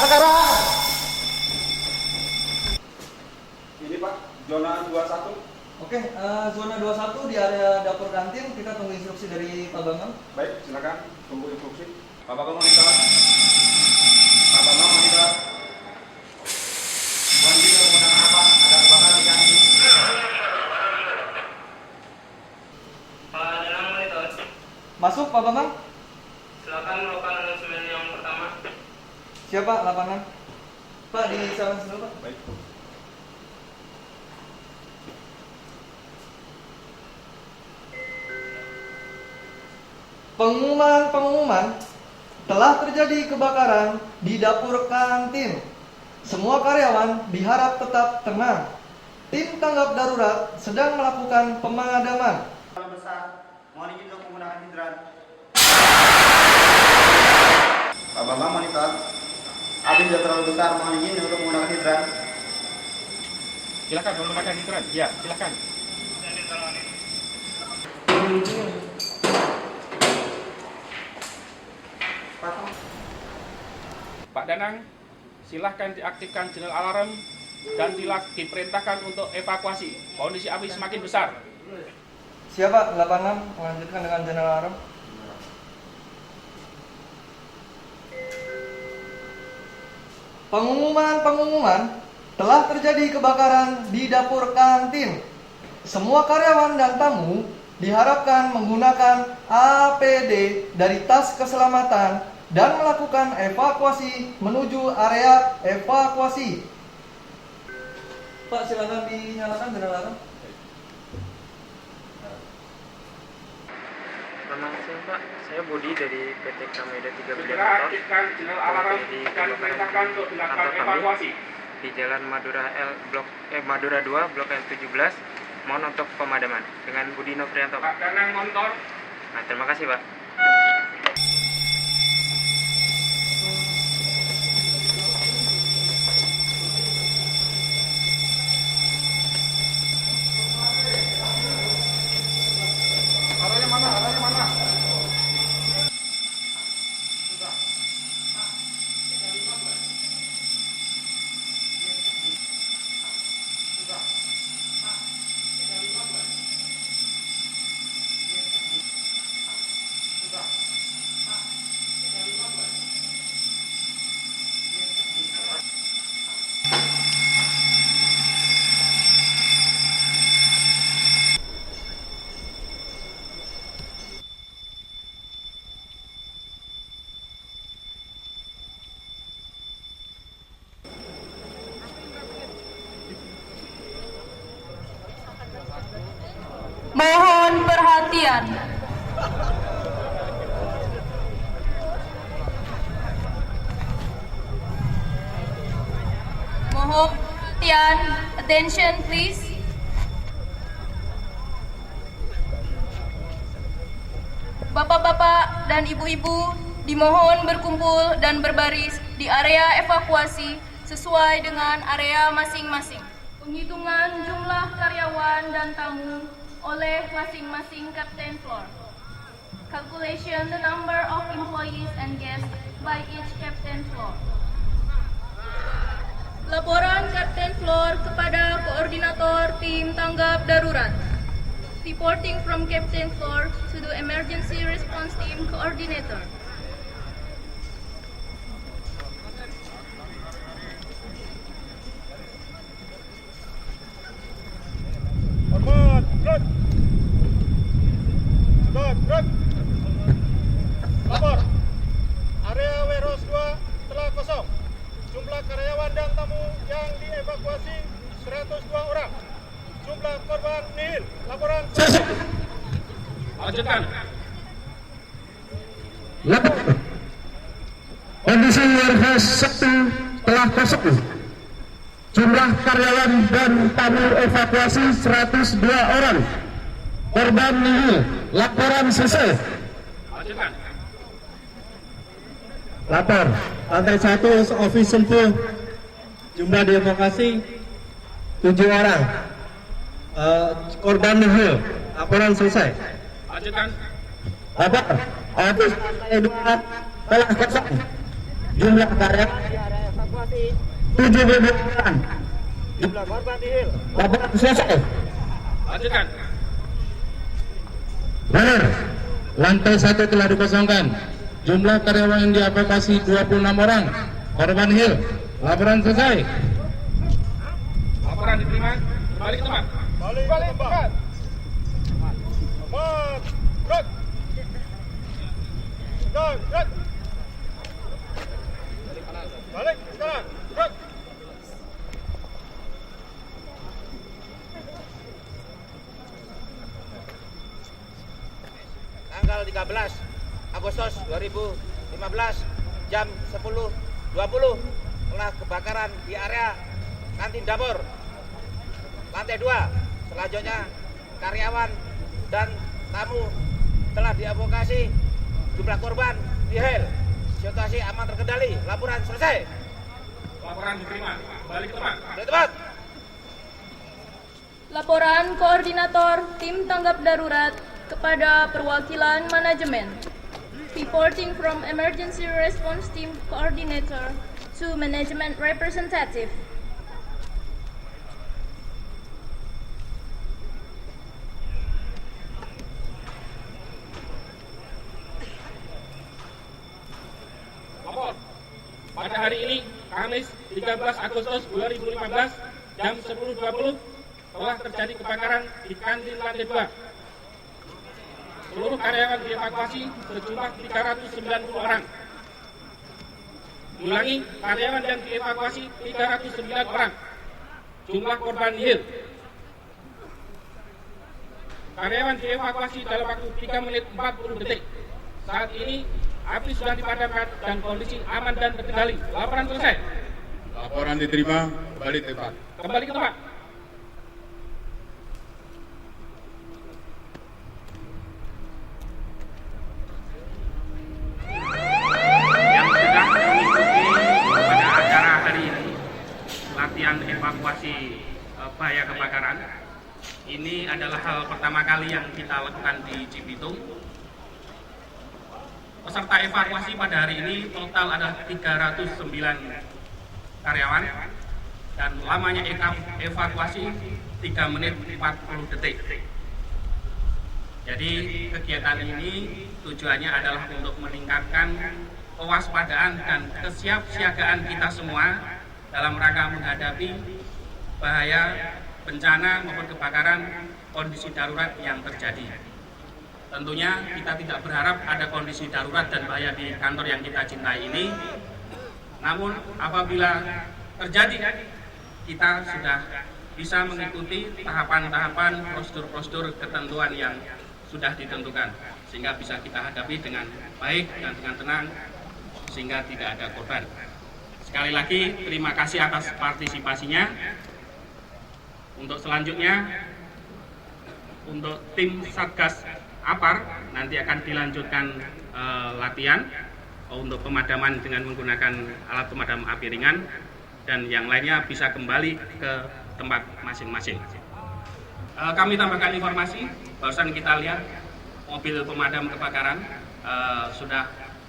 sekarang. Ini Pak, zona 21. Oke, zona 21 di area dapur kantin, kita tunggu instruksi dari Pak Bambang. Baik, silakan tunggu instruksi. Pak Bambang monitor. Pak Bambang monitor. Mohon izin menggunakan apa? Ada kebakaran di kantin. Pak Danang monitor. Masuk Pak Bambang. Silakan melakukan analisis yang pertama. Siapa lapangan? Pak di sana dulu Pak. Baik. Pengumuman telah terjadi kebakaran di dapur kantin. Semua karyawan diharap tetap tenang. Tim tanggap darurat sedang melakukan pemadaman. Kalau besar, mohon izin untuk menggunakan hidran. Pak Bambang monitor. Api sudah terlalu besar, mohon izin untuk menggunakan hidran. Silakan menggunakan hidran. Ya, silakan. Pak Danang, silahkan diaktifkan channel alarm dan diperintahkan untuk evakuasi. Kondisi api semakin besar. Siapa 86 melanjutkan dengan channel alarm. Pengumuman telah terjadi kebakaran di dapur kantin. Semua karyawan dan tamu diharapkan menggunakan APD dari tas keselamatan dan melakukan evakuasi menuju area evakuasi. Pak, silakan dinyalakan channel alarm. Nama saya Pak, saya Budi dari PT Kameda 3 Segera Biliar Motor. aktifkan channel alarm dan perintahkan untuk dilakukan evakuasi. Di Jalan Madura 2 Blok L17. Mohon untuk pemadaman dengan Budi Novrianto. Pak Danang monitor. Nah, terima kasih Pak. Arahnya mana? Arahnya mana? Mohon perhatian. Mohon perhatian. Attention please. Bapak-bapak dan ibu-ibu dimohon berkumpul dan berbaris di area evakuasi sesuai dengan area masing-masing. Penghitungan jumlah karyawan dan tamu oleh masing-masing captain floor. Calculation the number of employees and guests by each captain floor. Laporan captain floor kepada koordinator tim tanggap darurat. Reporting from captain floor to the emergency response team coordinator. Lapor, area warehouse 2 telah kosong. Jumlah karyawan dan tamu yang dievakuasi 102 orang. Jumlah korban nihil. Laporan selesai. Lanjutkan. Lapor, kondisi warehouse 1 telah kosong. Jumlah karyawan dan tamu evakuasi 102 orang. Korban nihil. Laporan selesai. Lanjutkan. Lapor, lantai 1 office Sentul. Jumlah dievakuasi 7 orang. Korban nihil. Laporan selesai. Lanjutkan. Lapor, office lantai 2 telah kosong. Jumlah karyawan masih 72 orang. jumlah korban nihil. Laporan selesai. Lanjutkan. Benar. Lantai 1 telah dikosongkan. Jumlah karyawan yang dievakuasi 26 orang. Korban nihil. Laporan selesai. Laporan diterima. Kembali ke tempat. Balik ke tempat. Aman. Gerak. Gerak. Gerak. Balik sekarang. Gerak. Tanggal 13 Agustus 2015 jam 10.20 telah kebakaran di area kantin dapur lantai 2. Selanjutnya karyawan dan tamu telah dievakuasi, jumlah korban nihil, situasi aman terkendali. Laporan selesai. Laporan diterima. Kembali ke tempat. Balik tempat. Laporan koordinator tim tanggap darurat kepada perwakilan manajemen. Reporting from Emergency Response Team Coordinator to Management Representative. Lapor. Pada hari ini, Kamis 13 Agustus 2015, jam 10.20, telah terjadi kebakaran di kantin lantai 2. Seluruh karyawan dievakuasi sejumlah 390 orang. Ulangi, karyawan yang dievakuasi 309 orang. Jumlah korban nihil. Karyawan dievakuasi dalam waktu 3 menit 40 detik. Saat ini api sudah dipadamkan dan kondisi aman dan terkendali. Laporan selesai. Laporan diterima. Kembali ke tempat. Kembali ke tempat. Yang sudah mengikuti pada acara hari ini, latihan evakuasi bahaya kebakaran, ini adalah hal pertama kali yang kita lakukan di Cibitung. Peserta evakuasi pada hari ini total ada 309 karyawan dan lamanya evakuasi 3 menit 40 detik. Jadi kegiatan ini tujuannya adalah untuk meningkatkan kewaspadaan dan kesiapsiagaan kita semua dalam rangka menghadapi bahaya bencana maupun kebakaran kondisi darurat yang terjadi. Tentunya kita tidak berharap ada kondisi darurat dan bahaya di kantor yang kita cintai ini. Namun apabila terjadi, kita sudah bisa mengikuti tahapan-tahapan, prosedur-prosedur ketentuan yang sudah ditentukan, sehingga bisa kita hadapi dengan baik dan dengan tenang, sehingga tidak ada korban. Sekali lagi terima kasih atas partisipasinya. Untuk selanjutnya, untuk tim Satgas APAR nanti akan dilanjutkan latihan untuk pemadaman dengan menggunakan alat pemadam api ringan, dan yang lainnya bisa kembali ke tempat masing-masing. Kami tambahkan informasi, barusan kita lihat mobil pemadam kebakaran sudah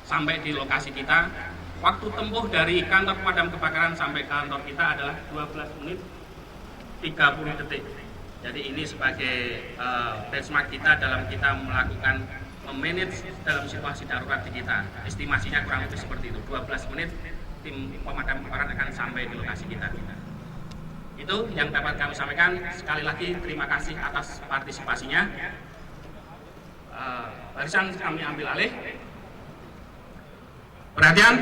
sampai di lokasi kita. Waktu tempuh dari kantor pemadam kebakaran sampai kantor kita adalah 12 menit 30 detik. Jadi ini sebagai benchmark kita dalam kita melakukan memanage dalam situasi darurat di kita. Estimasinya kurang lebih seperti itu, 12 menit tim pemadam kebakaran akan sampai di lokasi kita. Itu yang dapat kami sampaikan. Sekali lagi terima kasih atas partisipasinya. Barisan kami ambil alih. Perhatian,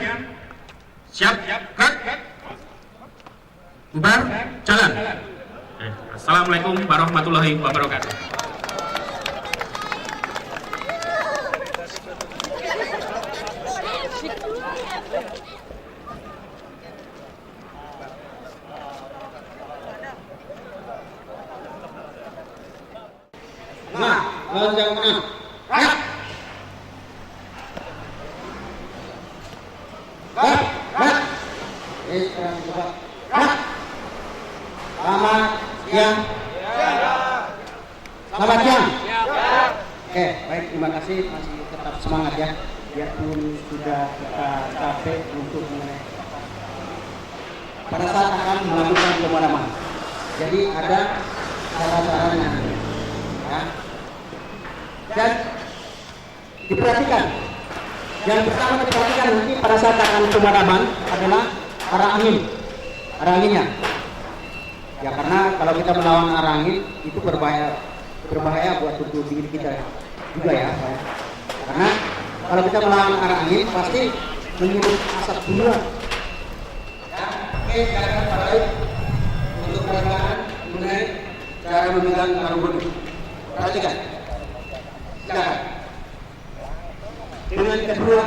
siap, gerak, bubar, jalan. Assalamualaikum warahmatullahi wabarakatuh. Nah, lonjang menang. Selamat siang. Selamat siang. Oke, baik, terima kasih, masih tetap semangat ya. Biarpun sudah kita capek untuk mengenai pada saat akan melakukan pemadaman. Jadi ada cara-caranya, ya. Dan diperhatikan. Yang pertama diperhatikan nanti pada saat akan pemadaman adalah arah angin, arah anginnya. Ya karena kalau kita melawan arah angin itu berbahaya buat tubuh diri kita juga ya. Karena kalau kita melawan arah angin pasti menimbulkan asap duluan. Ya, oke, silakan Pak Daud untuk perkataan mengenai cara memegang karung bodi. Perhatikan. Silakan. Dengan kedua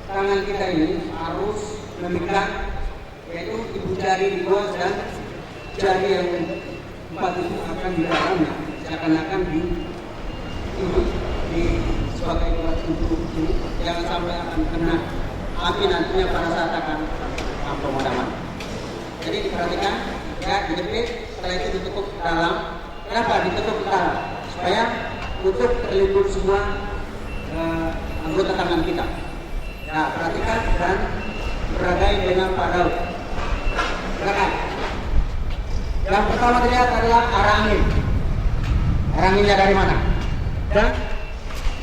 tangan kita ini harus memegang, yaitu ibu jari di bawah dan jari yang empat itu akan di dalamnya, seakan-akan di sebagai alat untuk ini, jangan sampai akan kena api nantinya pada saat akan pemadaman. Jadi diperhatikan, ya dijepit, setelah itu ditutup ke dalam. Kenapa ditutup ke dalam? Supaya untuk terlindung semua anggota tangan kita. Nah, perhatikan dan beragai dengan Pak Daud. Silakan. Yang pertama dilihat adalah arah angin. Arah anginnya dari mana? Dan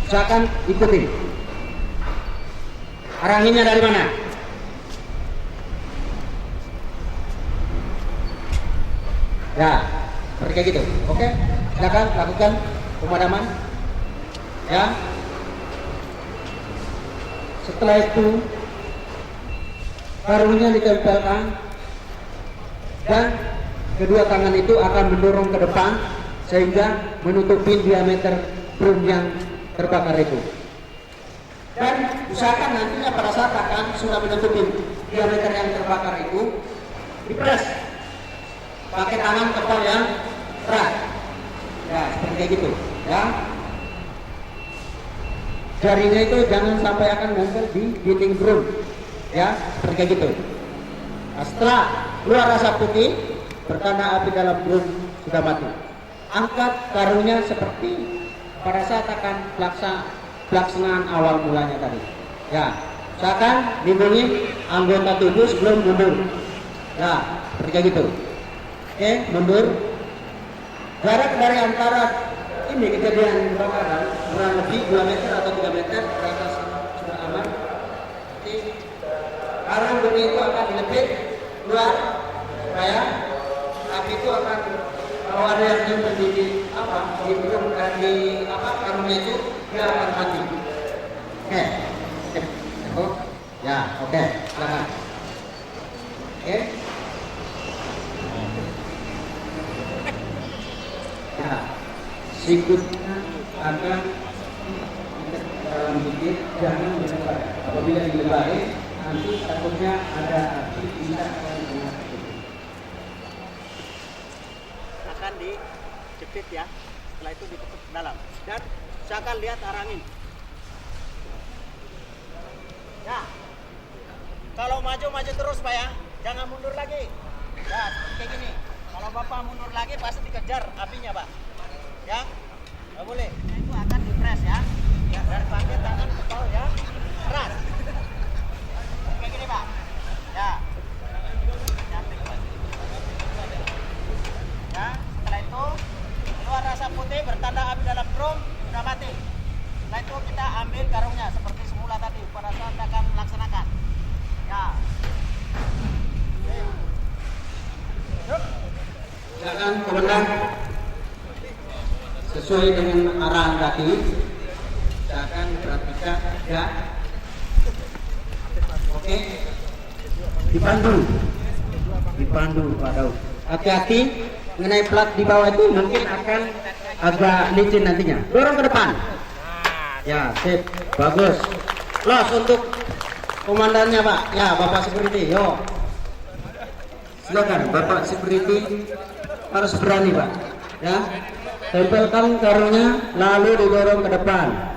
usahakan ikutin. Arah anginnya dari mana? Ya, seperti kayak gitu. Oke, silakan lakukan pemadaman. Ya. Setelah itu karungnya ditempelkan dan kedua tangan itu akan mendorong ke depan sehingga menutupi diameter drum yang terbakar itu. Dan usahakan nantinya pada saat akan sudah menutupi diameter yang terbakar itu dipres pakai tangan kepal yang erat. Ya, seperti kayak gitu. Ya. Jarinya itu jangan sampai akan nempel di dinding drum, ya seperti kayak gitu. Nah, setelah keluar asap putih, bertanda api dalam drum sudah mati. Angkat karungnya seperti pada saat akan pelaksanaan awal mulanya tadi. Ya, usahakan lindungi anggota tubuh sebelum mundur. Ya, seperti kayak gitu. Oke, mundur. Jarak dari antara ini kejadian kebakaran kurang lebih 2 meter atau 3 meter, rasa sudah aman. Jadi karung bodi itu akan dilepit keluar supaya api itu akan, kalau ada yang nyemper di drum dan di karungnya itu dia akan mati. Oke, ya oke, silakan. Oke. Ya. Sikutnya akan dalam bibir, jangan dilebar. Apabila dilebar, nanti takutnya ada api bisa akan dijepit ya. Setelah itu ditutup ke dalam dan usahakan lihat arah angin. Ya, kalau maju terus Pak ya, jangan mundur lagi. Ya, kayak gini. Kalau Bapak mundur lagi pasti dikejar apinya Pak. Ya, nggak boleh. Itu akan dipres ya. Ya, dan pakai tangan kepal ya, erat. Kayak gini Pak. Ya. Ya, setelah itu keluar asap putih bertanda api dalam drum sudah mati. Setelah itu kita ambil karungnya seperti semula tadi pada saat akan melaksanakan. Ya. Silakan komandan. Sesuai dengan arahan tadi, silakan perhatikan ya. Oke, dipandu Pak Daud. Hati-hati mengenai plat di bawah itu mungkin akan agak licin nantinya. Dorong ke depan. Ya, sip, bagus. Los untuk komandannya Pak. Ya, Bapak Security, yo. Silakan Bapak Security harus berani Pak. Ya. Tempelkan karungnya lalu didorong ke depan.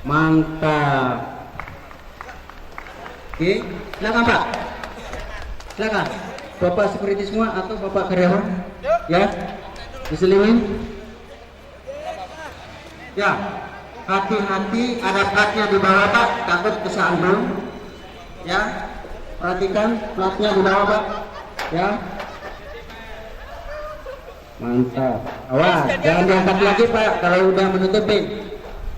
Mantap. Oke, silakan Pak. Silakan. Bapak security semua atau Bapak karyawan? Ya. Diselingin. Ya. Hati-hati ada platnya di bawah Pak, takut kesandung. Ya. Perhatikan platnya di bawah Pak. Ya. Mantap. Awas, jangan diangkat lagi Pak. Kalau udah menutupin,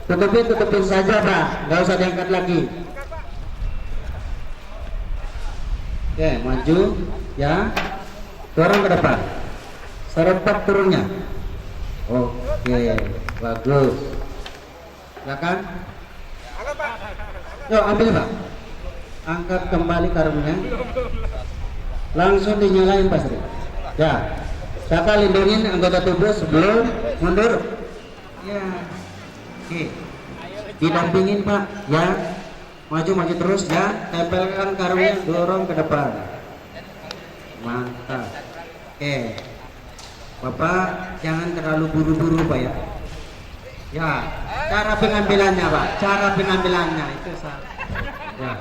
tutupin saja Pak. Nggak usah diangkat lagi. Oke, maju. Ya. Dorong ke depan. Serempak turunnya. Oke, bagus. Silakan. Yuk ambil Pak. Angkat kembali karungnya. Langsung dinyalain Pak Sri. Ya. Siapa lindungin anggota tubuh sebelum mundur. Ya. Oke. Didampingin Pak. Ya. Maju terus ya. Tempelkan karungnya, dorong ke depan. Mantap. Oke. Bapak jangan terlalu buru-buru Pak ya. Ya. Cara pengambilannya Pak. Cara pengambilannya itu salah. Ya.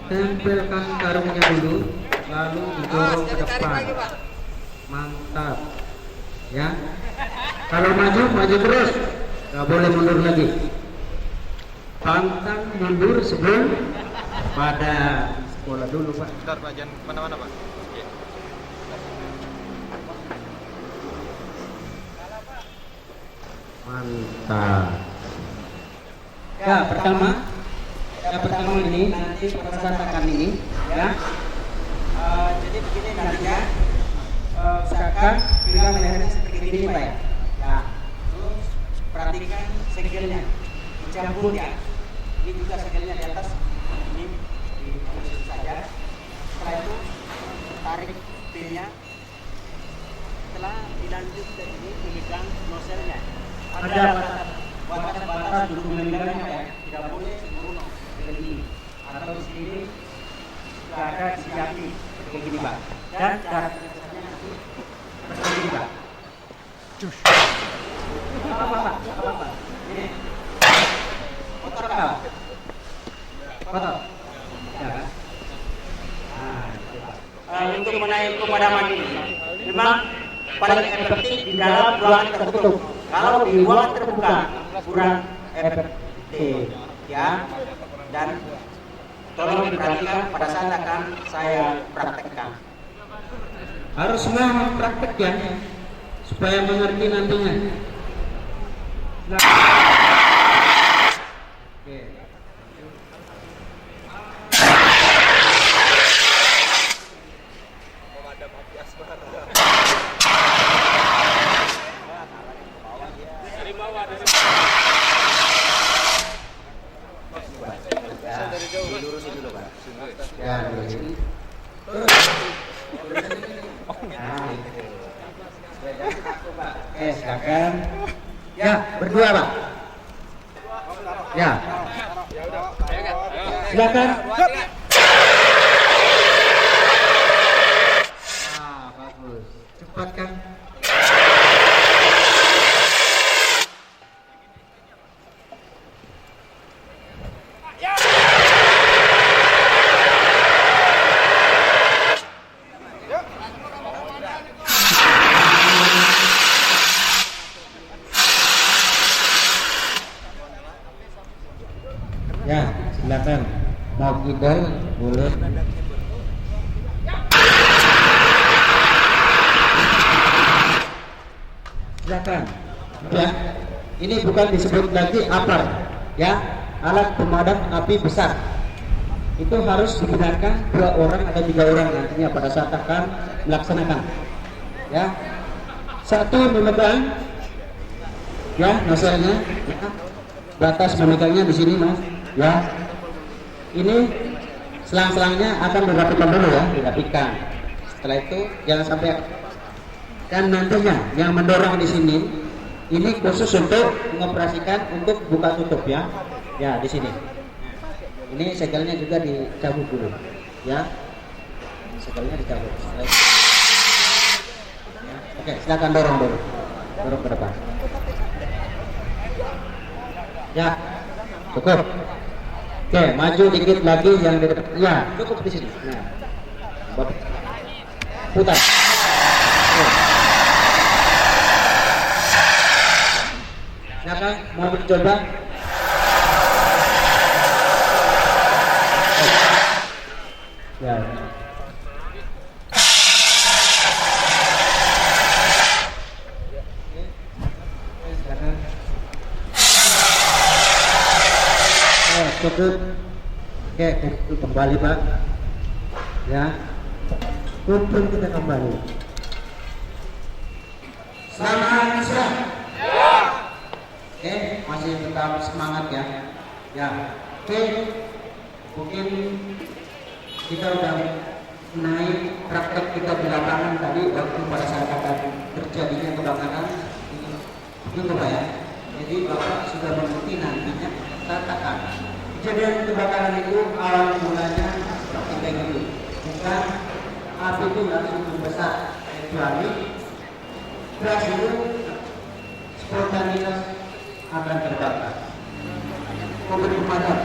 Tempelkan karungnya dulu, lalu didorong ke depan. Mantap. Ya. Kalau maju terus. Gak boleh mundur lagi. Pantang mundur sebelum pada sekolah dulu Pak. Bentar Pak, jangan kemana-mana Pak. Mantap. Ya pertama ini nanti percetakan ini ya. Jadi begini nantinya, usahakan pegang lehernya seperti ini Pak ya. Ya. Terus perhatikan segelnya, dicampur ya. Ini juga segelnya di atas, ini ditusuk saja. Setelah itu tarik pinnya. Setelah dilanjut dari ini memegang noselnya. Ada batas dulu memegangnya ya. Tidak boleh sebelum begini atau di sini sudah ada disediakan seperti ini Pak. Dan cara penyesatannya nanti seperti ini Pak. Apa? Ini kotor Pak. Kotor. Ya kan? Untuk menaik pemadaman ini memang paling efektif di dalam ruangan tertutup. Kalau di ruangan terbuka kurang efektif ya. Dan tolong diperhatikan pada saat akan saya praktekkan. Harus semua praktek ya, supaya mengerti nantinya. Nah. Oke. Silakan. Ya, berdua Pak. Ya. Silakan. Bagus. Cepat kan? Ya, silakan. Mau kidal boleh. Silakan. Ya, ini bukan disebut lagi APAR, ya, alat pemadam api besar. Itu harus digunakan 2 orang atau 3 orang nantinya pada saat akan melaksanakan. Ya, satu memegang, ya, noselnya, ya. Batas memegangnya di sini Mas. Ya, ini selang-selangnya akan dirapikan dulu ya, dirapikan. Setelah itu jangan sampai. Dan nantinya yang mendorong di sini, ini khusus untuk mengoperasikan untuk buka tutup ya. Ya di sini. Ini segelnya juga dicabut dulu, ya. Segelnya dicabut. Setelah itu. Ya. Oke, silakan dorong dulu, dorong ke depan. Ya, cukup. Oke, maju dikit lagi yang di depan. Ya, cukup di sini. Nah, putar. Silakan mau mencoba. Ya. Cukup. Oke, kembali Pak. Ya. Kumpul kita kembali. Selamat siang. Ya. Oke, masih tetap semangat ya. Ya. Oke. Mungkin kita udah naik praktek kita di lapangan tadi waktu pada saat akan terjadinya kebakaran. Itu Pak ya. Jadi Bapak sudah mengerti nantinya katakan kejadian kebakaran itu awal mulanya seperti kayak gitu. Bukan api itu langsung membesar, kecuali gas itu spontanitas akan terbakar. Mobil pemadam.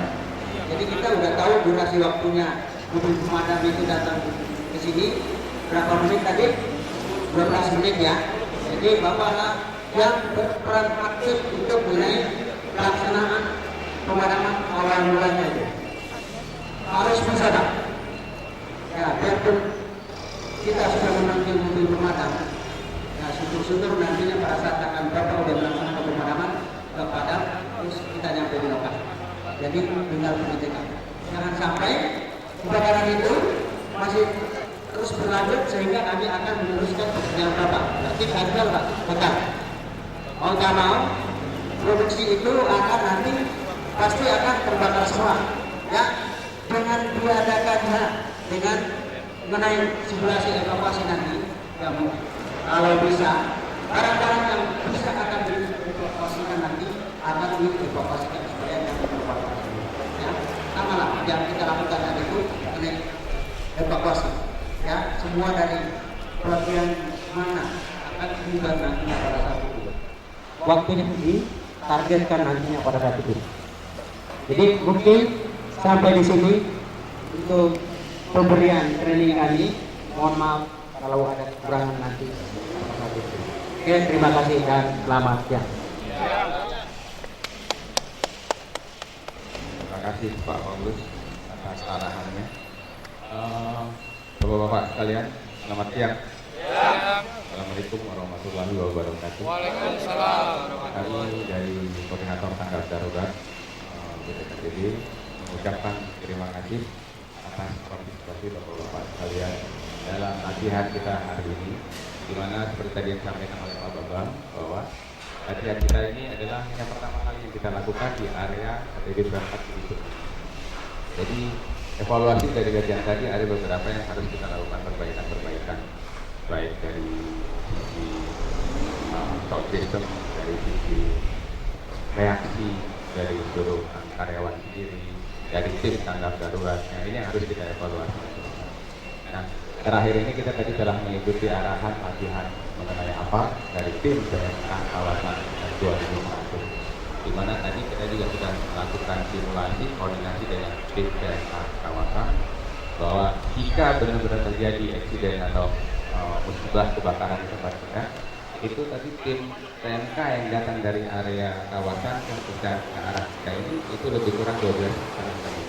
Jadi kita udah tahu durasi waktunya mobil pemadam itu datang ke sini berapa menit tadi? 12 menit ya. Jadi Bapak yang berperan aktif untuk mengenai pelaksanaan pemadaman awal mulanya itu harus bersadar. Ya, biarpun kita sudah memanggil mobil pemadam, ya syukur-syukur nantinya pada saat akan Bapak udah melaksanakan pemadaman ke padam, terus kita nyampe di lokasi. Jadi tinggal pengecekan. Jangan sampai kebakaran itu masih terus berlanjut sehingga kami akan meneruskan pekerjaan Bapak. Berarti gagal Pak, betul. Mau nggak mau, produksi itu akan nanti pasti akan terbakar semua. Ya, dengan diadakannya dengan mengenai simulasi evakuasi nanti, ya kalau bisa barang-barang yang bisa akan dievakuasikan nanti akan dievakuasikan supaya yang dievakuasi. Ya, sama lah yang kita lakukan tadi itu mengenai evakuasi. Ya, semua dari bagian mana akan tiba nantinya pada saat itu. Waktunya ditargetkan nantinya pada saat itu. Jadi mungkin sampai di sini untuk pemberian training kali. Mohon maaf kalau ada kekurangan nanti. Oke, terima kasih dan selamat siang. Terima kasih Pak Paulus atas arahannya. Bapak-bapak sekalian, selamat siang. Assalamualaikum warahmatullahi wabarakatuh. Waalaikumsalam. Kami dari Koordinator Tanggap Darurat BPKBD mengucapkan terima kasih atas partisipasi bapak-bapak sekalian dalam latihan kita hari ini, di mana seperti tadi yang disampaikan oleh Pak Bambang bahwa latihan kita ini adalah yang pertama kali yang kita lakukan di area KTD berangkat itu. Jadi evaluasi dari latihan tadi ada beberapa yang harus kita lakukan perbaikan-perbaikan, baik dari sisi sound system, dari sisi reaksi dari seluruh karyawan sendiri, dari tim tanggap daruratnya. Ini yang harus kita evaluasi. Nah, terakhir ini kita tadi telah mengikuti arahan latihan mengenai apa dari tim BMK kawasan 2001, di mana tadi kita juga sudah melakukan simulasi koordinasi dengan tim BMK kawasan bahwa jika benar-benar terjadi eksiden atau musibah kebakaran di tempat kita, itu tadi tim TNK yang datang dari area kawasan yang sudah ke arah kita ini itu lebih kurang 12 orang tadi.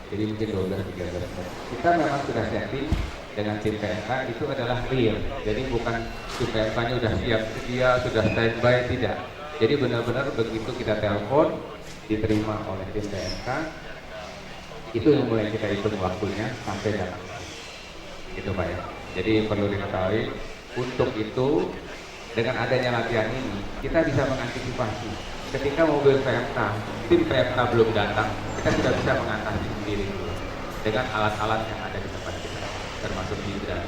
Jadi mungkin 12-13 orang. Kita memang sudah setting dengan tim TNK itu adalah real. Jadi bukan tim TNK-nya sudah siap sedia, sudah standby, tidak. Jadi benar-benar begitu kita telepon diterima oleh tim TNK, itu yang mulai kita hitung waktunya sampai datang. Itu Pak ya. Jadi perlu diketahui, untuk itu dengan adanya latihan ini kita bisa mengantisipasi ketika mobil PMK, tim PMK belum datang, kita sudah bisa mengatasi sendiri dengan alat-alat yang ada di tempat kita, termasuk hidran.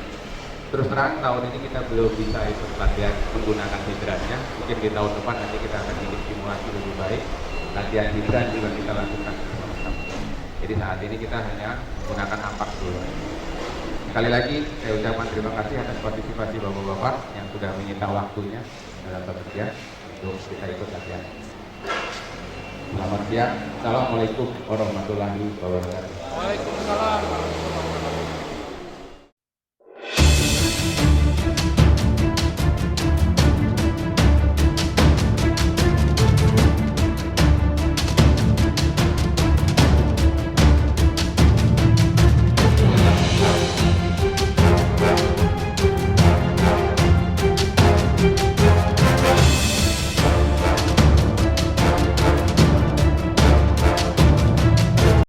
Terus terang tahun ini kita belum bisa ikut latihan menggunakan hidrannya, mungkin di tahun depan nanti kita akan bikin simulasi lebih baik. Latihan hidran juga kita lakukan bersama-sama. Jadi saat ini kita hanya menggunakan ampak dulu. Sekali lagi saya ucapkan terima kasih atas partisipasi bapak-bapak yang sudah menyita waktunya dalam bekerja untuk kita ikut latihan. Selamat siang. Assalamualaikum warahmatullahi wabarakatuh. Waalaikumsalam.